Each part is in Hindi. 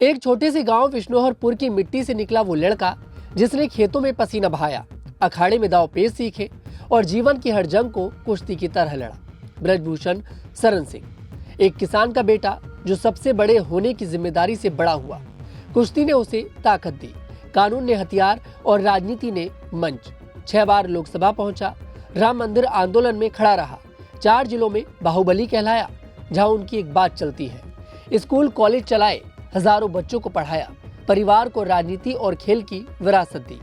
एक छोटे से गांव विष्णुहरपुर की मिट्टी से निकला वो लड़का जिसने खेतों में पसीना बहाया, अखाड़े में दांव पेच सीखे और जीवन की हर जंग को कुश्ती की तरह लड़ा। ब्रजभूषण शरण सिंह, एक किसान का बेटा जो सबसे बड़े होने की जिम्मेदारी से बड़ा हुआ। कुश्ती ने उसे ताकत दी, कानून ने हथियार और राजनीति ने मंच। 6 बार लोकसभा पहुंचा, राम मंदिर आंदोलन में खड़ा रहा, 4 जिलों में बाहुबली कहलाया, जहां उनकी एक बात चलती है। स्कूल कॉलेज चलाए, हजारों बच्चों को पढ़ाया, परिवार को राजनीति और खेल की विरासत दी।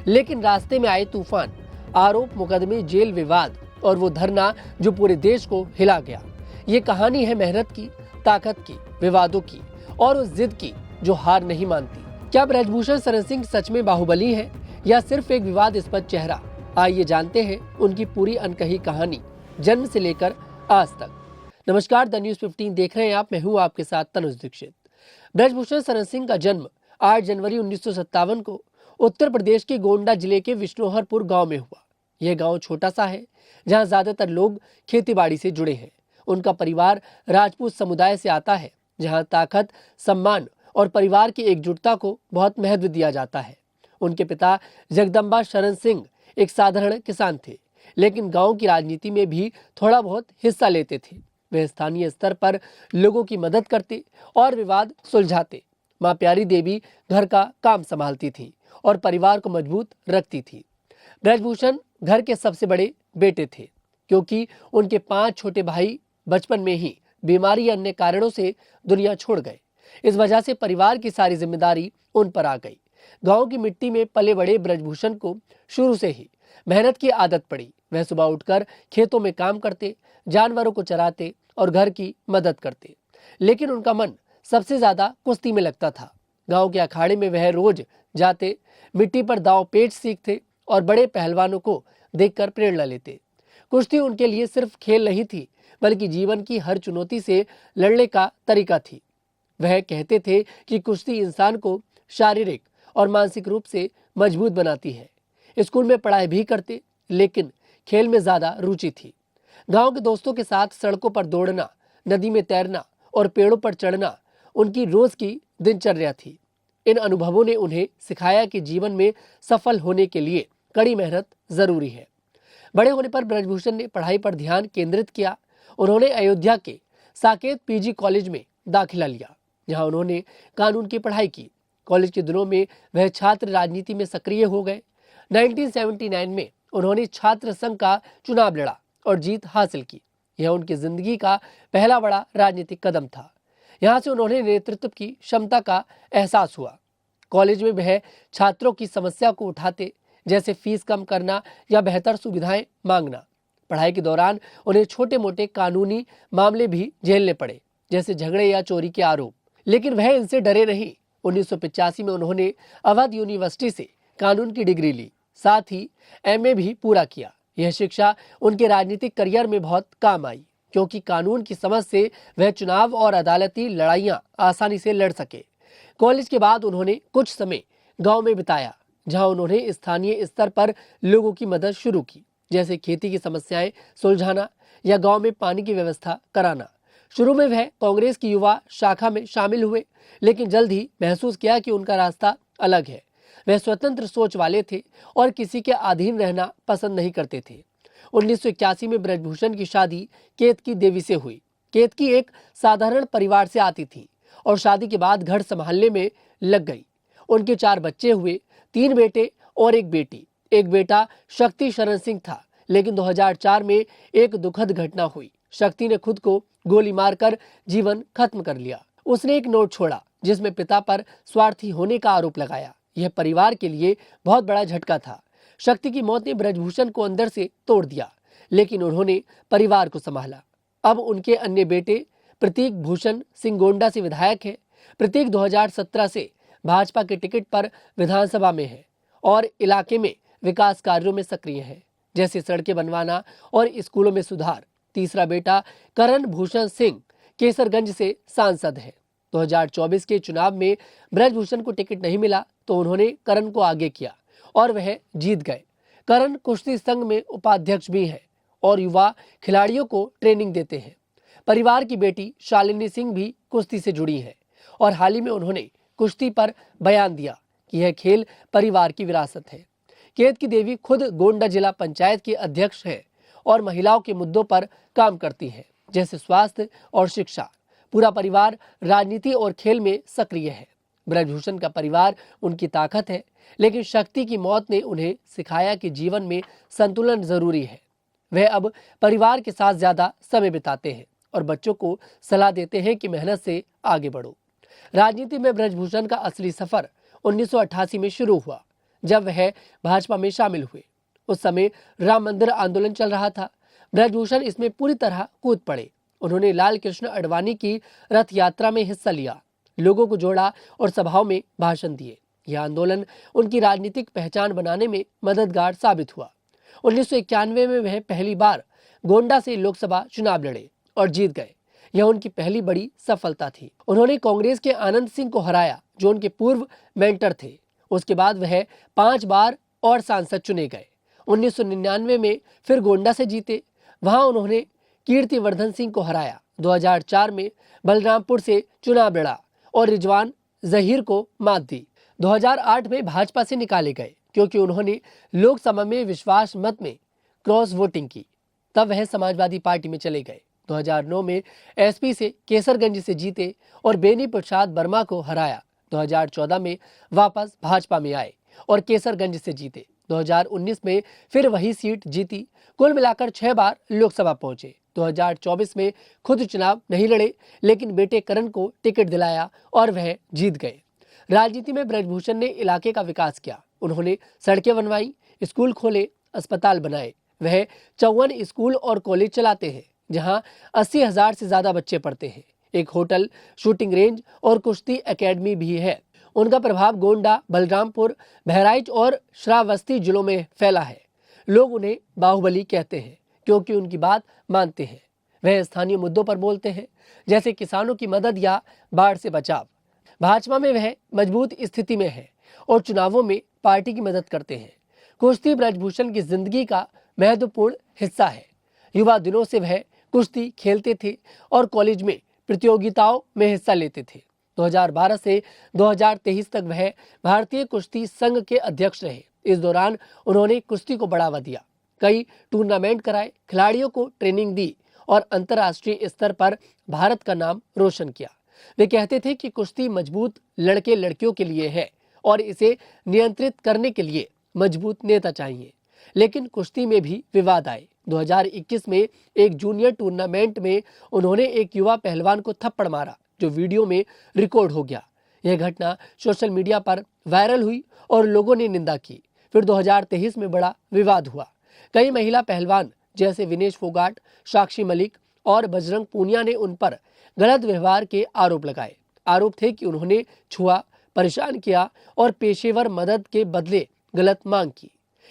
लेकिन रास्ते में आए तूफान, आरोप, मुकदमे, जेल, विवाद और वो धरना जो पूरे देश को हिला गया। ये कहानी है मेहनत की, ताकत की, विवादों की और उस जिद की जो हार नहीं मानती। क्या ब्रजभूषण शरण सिंह सच में बाहुबली है या सिर्फ एक विवादास्पद चेहरा? आइए जानते हैं उनकी पूरी अनकही कहानी, जन्म से लेकर आज तक। नमस्कार, द न्यूज़ 15 देख रहे हैं आप। मैं हूं आपके साथ तनुज दीक्षित। ब्रजभूषण शरण सिंह का जन्म 8 जनवरी 1957 को उत्तर प्रदेश के गोंडा जिले के विष्णुहरपुर गांव में हुआ। यह गांव छोटा सा है जहां ज्यादातर लोग खेतीबाड़ी से जुड़े हैं। उनका परिवार राजपूत समुदाय से आता है, जहां ताकत, सम्मान और परिवार की एकजुटता को बहुत महत्व दिया जाता है। उनके पिता जगदम्बा शरण सिंह एक साधारण किसान थे, लेकिन गांव की राजनीति में भी थोड़ा बहुत हिस्सा लेते थे। वे स्थानीय स्तर पर लोगों की मदद करते और विवाद सुलझाते। मां प्यारी देवी घर का काम संभालती थी और परिवार को मजबूत रखती थी। ब्रजभूषण घर के सबसे बड़े बेटे थे, क्योंकि उनके 5 छोटे भाई बचपन में ही बीमारी या अन्य कारणों से दुनिया छोड़ गए। इस वजह से परिवार की सारी जिम्मेदारी उन पर आ गई। गांव की मिट्टी में पले बड़े ब्रजभूषण को शुरू से ही मेहनत की आदत पड़ी। वह सुबह उठकर खेतों में काम करते, जानवरों को चराते और घर की मदद करते। लेकिन उनका मन सबसे ज्यादा कुश्ती में लगता था। गांव के अखाड़े में वह रोज जाते, मिट्टी पर दांव पेच सीखते और बड़े पहलवानों को देखकर प्रेरणा लेते। कुश्ती उनके लिए सिर्फ खेल नहीं थी, बल्कि जीवन की हर चुनौती से लड़ने का तरीका थी। वह कहते थे कि कुश्ती इंसान को शारीरिक और मानसिक रूप से मजबूत बनाती है। स्कूल में पढ़ाई भी करते, लेकिन खेल में ज्यादा रुचि थी। गांव के दोस्तों के साथ सड़कों पर दौड़ना, नदी में तैरना और पेड़ों पर चढ़ना उनकी रोज की दिनचर्या थी। इन अनुभवों ने उन्हें सिखाया कि जीवन में सफल होने के लिए कड़ी मेहनत जरूरी है। बड़े होने पर ब्रजभूषण ने पढ़ाई पर ध्यान केंद्रित किया। उन्होंने अयोध्या के साकेत पीजी कॉलेज में दाखिला लिया, जहां उन्होंने कानून की पढ़ाई की। कॉलेज के दिनों में वह छात्र राजनीति में सक्रिय हो गए। 1979 में उन्होंने छात्र संघ का चुनाव लड़ा और जीत हासिल की। यह उनकी जिंदगी का पहला बड़ा राजनीतिक कदम था। यहाँ से उन्होंने नेतृत्व की क्षमता का एहसास हुआ। कॉलेज में वह छात्रों की समस्या को उठाते, जैसे फीस कम करना या बेहतर सुविधाएं मांगना। पढ़ाई के दौरान उन्हें छोटे मोटे कानूनी मामले भी झेलने पड़े, जैसे झगड़े या चोरी के आरोप, लेकिन वह इनसे डरे नहीं। 1985 में उन्होंने अवध यूनिवर्सिटी से कानून की डिग्री ली, साथ ही एमए भी पूरा किया। यह शिक्षा उनके राजनीतिक करियर में बहुत काम आई, क्योंकि कानून की समझ से वह चुनाव और अदालती लड़ाइयां आसानी से लड़ सके। कॉलेज के बाद उन्होंने कुछ समय गांव में बिताया, जहां उन्होंने स्थानीय स्तर पर लोगों की मदद शुरू की, जैसे खेती की समस्याएं सुलझाना या गांव में पानी की व्यवस्था कराना। शुरू में वह कांग्रेस की युवा शाखा में शामिल हुए, लेकिन जल्द ही महसूस किया कि उनका रास्ता अलग है। वह स्वतंत्र सोच वाले थे और किसी के अधीन रहना पसंद नहीं करते थे। 1981 में ब्रजभूषण की शादी केतकी देवी से हुई। केतकी एक साधारण परिवार से आती थी और शादी के बाद घर संभालने में लग गई। उनके 4 बच्चे हुए, 3 बेटे और एक बेटी। एक बेटा शक्ति शरण सिंह था, लेकिन 2004 में एक दुखद घटना हुई। शक्ति ने खुद को गोली मारकर जीवन खत्म कर लिया। उसने एक नोट छोड़ा जिसमें पिता पर स्वार्थी होने का आरोप लगाया। यह परिवार के लिए बहुत बड़ा झटका था। शक्ति की मौत ने ब्रजभूषण को अंदर से तोड़ दिया, लेकिन उन्होंने परिवार को संभाला। अब उनके अन्य बेटे प्रतीक भूषण सिंह गोंडा से विधायक है। प्रतीक 2017 से भाजपा के टिकट पर विधानसभा में है और इलाके में विकास कार्यों में सक्रिय है, जैसे सड़कें बनवाना और स्कूलों में सुधार। तीसरा बेटा करण भूषण सिंह केसरगंज से सांसद है। 2024 के चुनाव में ब्रजभूषण को टिकट नहीं मिला, तो उन्होंने करण को आगे किया और वह जीत गए। करण कुश्ती संघ में उपाध्यक्ष भी हैं और युवा खिलाड़ियों को ट्रेनिंग देते हैं। परिवार की बेटी शालिनी सिंह भी कुश्ती से जुड़ी है और हाल ही में उन्होंने कुश्ती पर बयान दिया कि यह खेल परिवार की विरासत है। केत की देवी खुद गोंडा जिला पंचायत की अध्यक्ष है और महिलाओं के मुद्दों पर काम करती हैं, जैसे स्वास्थ्य और शिक्षा। पूरा परिवार राजनीति और खेल में सक्रिय है। ब्रजभूषण का परिवार उनकी ताकत है, लेकिन शक्ति की मौत ने उन्हें सिखाया कि जीवन में संतुलन जरूरी है। वह अब परिवार के साथ ज्यादा समय बिताते हैं और बच्चों को सलाह देते हैं कि मेहनत से आगे बढ़ो। राजनीति में ब्रजभूषण का असली सफर 1988 में शुरू हुआ, जब वह भाजपा में शामिल हुए। उस समय राम मंदिर आंदोलन चल रहा था। ब्रजभूषण इसमें पूरी तरह कूद पड़े। उन्होंने लाल कृष्ण आडवाणी की रथ यात्रा में हिस्सा लिया, लोगों को जोड़ा और सभाओं में भाषण दिए। यह आंदोलन उनकी राजनीतिक पहचान बनाने में मददगार साबित हुआ। 1991 में वह पहली बार गोंडा से लोकसभा चुनाव लड़े और जीत गए। यह उनकी पहली बड़ी सफलता थी। उन्होंने कांग्रेस के आनंद सिंह को हराया, जो उनके पूर्व मेंटर थे। उसके बाद वह 5 बार और सांसद चुने गए। 1999 में फिर गोंडा से जीते। वहां उन्होंने कीर्तिवर्धन सिंह को हराया। 2004 में बलरामपुर से चुनाव लड़ा और रिजवान जहीर को मात दी। 2008 में भाजपा से निकाले गए क्योंकि उन्होंने लोकसभा में विश्वास मत में क्रॉस वोटिंग की। तब वह समाजवादी पार्टी में चले गए। 2009 में एसपी से केसरगंज से जीते और बेनी प्रसाद वर्मा को हराया। 2014 में वापस भाजपा में आए और केसरगंज से जीते। 2019 में फिर वही सीट जीती। कुल मिलाकर 6 बार लोकसभा पहुंचे। 2024 में खुद चुनाव नहीं लड़े, लेकिन बेटे करण को टिकट दिलाया और वह जीत गए। राजनीति में ब्रजभूषण ने इलाके का विकास किया। उन्होंने सड़कें बनवाई, स्कूल खोले, अस्पताल बनाए। वह 54 स्कूल और कॉलेज चलाते हैं, जहां 80,000 से ज्यादा बच्चे पढ़ते हैं। एक होटल, शूटिंग रेंज और कुश्ती एकेडमी भी है। उनका प्रभाव गोंडा, बलरामपुर, बहराइच और श्रावस्ती जिलों में फैला है। लोग उन्हें बाहुबली कहते हैं क्योंकि उनकी बात मानते हैं। वह स्थानीय मुद्दों पर बोलते हैं, जैसे किसानों की मदद या बाढ़ से बचाव। भाजपा में वह मजबूत स्थिति में है और चुनावों में पार्टी की मदद करते हैं। कुश्ती ब्रजभूषण की जिंदगी का महत्वपूर्ण हिस्सा है। युवा दिनों से वह कुश्ती खेलते थे और कॉलेज में प्रतियोगिताओं में हिस्सा लेते थे। 2012 से 2023 तक वह भारतीय कुश्ती संघ के अध्यक्ष रहे। इस दौरान उन्होंने कुश्ती को बढ़ावा दिया, कई टूर्नामेंट कराए, खिलाड़ियों को ट्रेनिंग दी और अंतर्राष्ट्रीय स्तर पर भारत का नाम रोशन किया। वे कहते थे कि कुश्ती मजबूत लड़के लड़कियों के लिए है और इसे नियंत्रित करने के लिए मजबूत नेता चाहिए। लेकिन कुश्ती में भी विवाद आए। 2021 में एक जूनियर टूर्नामेंट में उन्होंने एक युवा पहलवान को थप्पड़ मारा, जो वीडियो में रिकॉर्ड हो गया। यह घटना सोशल मीडिया पर वायरल हुई और लोगों ने निंदा की। फिर 2023 में बड़ा विवाद हुआ। कई महिला पहलवान जैसे विनेश फोगाट, साक्षी मलिक और बजरंग पूनिया ने उन पर गलत व्यवहार के आरोप लगाए। आरोप थे कि उन्होंने छुआ, परेशान किया और पेशेवर मदद के बदले गलत मांग की।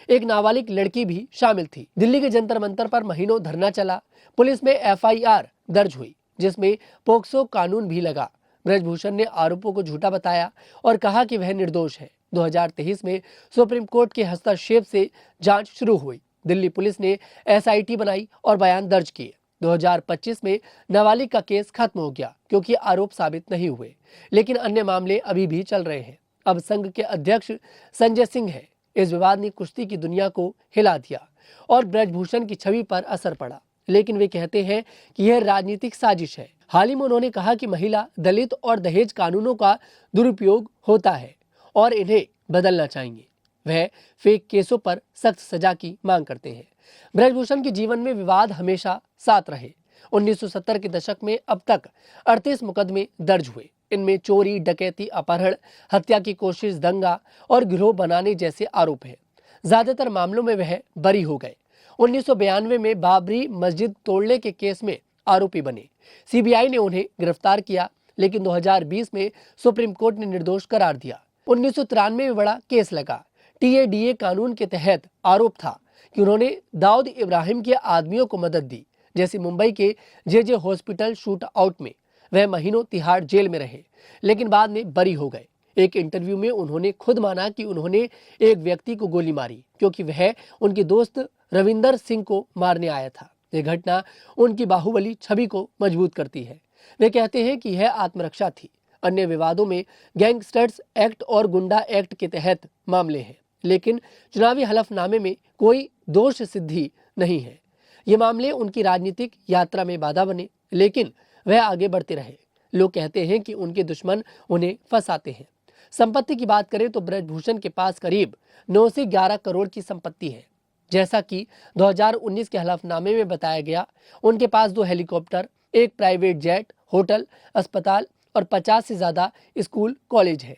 एक नाबालिग लड़की भी शामिल थी। दिल्ली के जंतर मंतर पर महीनों धरना चला। पुलिस में एफआईआर दर्ज हुई, जिसमें पोक्सो कानून भी लगा। ब्रजभूषण ने आरोपों को झूठा बताया और कहा कि वह निर्दोष है। 2023 में सुप्रीम कोर्ट के हस्तक्षेप से जांच शुरू हुई। दिल्ली पुलिस ने एसआईटी बनाई और बयान दर्ज किए। 2025 में नाबालिग का केस खत्म हो गया क्योंकि आरोप साबित नहीं हुए, लेकिन अन्य मामले अभी भी चल रहे हैं। अब संघ के अध्यक्ष संजय सिंह है। इस विवाद ने कुश्ती की दुनिया को हिला दिया और ब्रजभूषण की छवि पर असर पड़ा, लेकिन वे कहते हैं कि यह राजनीतिक साजिश है। हाल ही में उन्होंने कहा कि महिला, दलित और दहेज कानूनों का दुरुपयोग होता है और इन्हें बदलना चाहिए। वह फेक केसों पर सख्त सजा की मांग करते हैं। ब्रजभूषण के जीवन में विवाद हमेशा साथ रहे। 1970 के दशक में अब तक 38 मुकदमे दर्ज हुए। इनमें चोरी, डकैती, अपहरण, हत्या की कोशिश, दंगा और गिरोह बनाने जैसे आरोप हैं। ज्यादातर मामलों में वह बरी हो गए। 1992 में बाबरी मस्जिद तोड़ने के केस में आरोपी बने। सीबीआई ने उन्हें गिरफ्तार किया, लेकिन 2020 में सुप्रीम कोर्ट ने निर्दोष करार दिया। 1993 में बड़ा केस लगा। टीएडीए कानून के तहत आरोप था कि उन्होंने दाऊद इब्राहिम के आदमियों को मदद दी, जैसे मुंबई के जेजे हॉस्पिटल शूट आउट में। वह महीनों तिहाड़ जेल में रहे, लेकिन बाद में बरी हो गए। एक इंटरव्यू में उन्होंने खुद माना कि उन्होंने एक व्यक्ति को गोली मारी क्योंकि वह उनके दोस्त रविंदर सिंह को मारने आया था। यह घटना उनकी बाहुबली छवि को मजबूत करती है। वे कहते हैं कि यह आत्मरक्षा थी। अन्य विवादों में गैंगस्टर्स एक्ट और गुंडा एक्ट के तहत मामले हैं, लेकिन चुनावी हलफनामे में कोई दोष सिद्धि नहीं है। ये मामले उनकी राजनीतिक यात्रा में बाधा बने, लेकिन वह आगे बढ़ते रहे। लोग कहते हैं कि उनके दुश्मन उन्हें फंसाते हैं। संपत्ति की बात करें तो ब्रजभूषण के पास करीब 9 से 11 करोड़ की संपत्ति है। जैसा कि 2019 के हलफनामे में बताया गया, उनके पास 2 हेलीकॉप्टर, एक प्राइवेट जेट, होटल, अस्पताल और 50 से ज्यादा स्कूल कॉलेज है।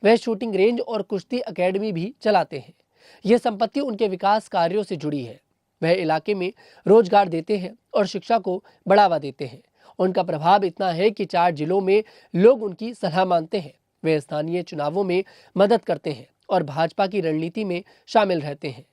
वह शूटिंग रेंज और कुश्ती अकेडमी भी चलाते हैं। यह संपत्ति उनके विकास कार्यों से जुड़ी है। वह इलाके में रोजगार देते हैं और शिक्षा को बढ़ावा देते हैं। उनका प्रभाव इतना है कि 4 जिलों में लोग उनकी सलाह मानते हैं। वे स्थानीय चुनावों में मदद करते हैं और भाजपा की रणनीति में शामिल रहते हैं।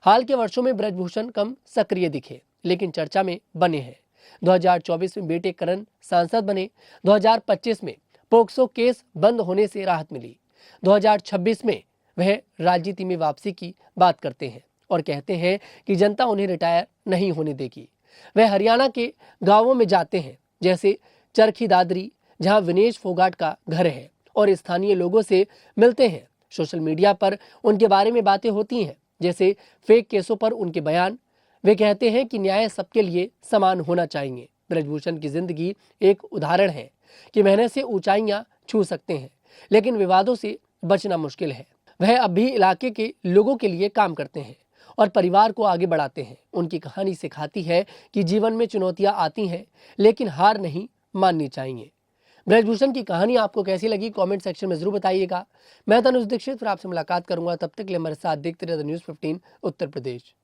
हाल के वर्षों में ब्रजभूषण कम सक्रिय दिखे, लेकिन चर्चा में बने हैं। 2024 में बेटे करण सांसद बने। 2025 में पोक्सो केस बंद होने से राहत मिली। 2026 में वह राजनीति में वापसी की बात करते हैं और कहते हैं कि जनता उन्हें रिटायर नहीं होने देगी। वह हरियाणा के गांवों में जाते हैं, जैसे चरखी दादरी, जहां विनेश फोगाट का घर है, और स्थानीय लोगों से मिलते हैं। सोशल मीडिया पर उनके बारे में बातें होती हैं, जैसे फेक केसों पर उनके बयान। वे कहते हैं कि न्याय सबके लिए समान होना चाहिए। ब्रजभूषण की जिंदगी एक उदाहरण है कि मेहनत से ऊंचाइयां छू सकते हैं, लेकिन विवादों से बचना मुश्किल है। वह अब भी इलाके के लोगों के लिए काम करते हैं और परिवार को आगे बढ़ाते हैं। उनकी कहानी सिखाती है कि जीवन में चुनौतियां आती हैं, लेकिन हार नहीं माननी चाहिए। ब्रजभूषण की कहानी आपको कैसी लगी, कमेंट सेक्शन में जरूर बताइएगा। मैं तनुज दीक्षित फिर आपसे मुलाकात करूंगा। तब तक के लिए हमारे साथ देखते रहिए न्यूज़ 15 उत्तर प्रदेश।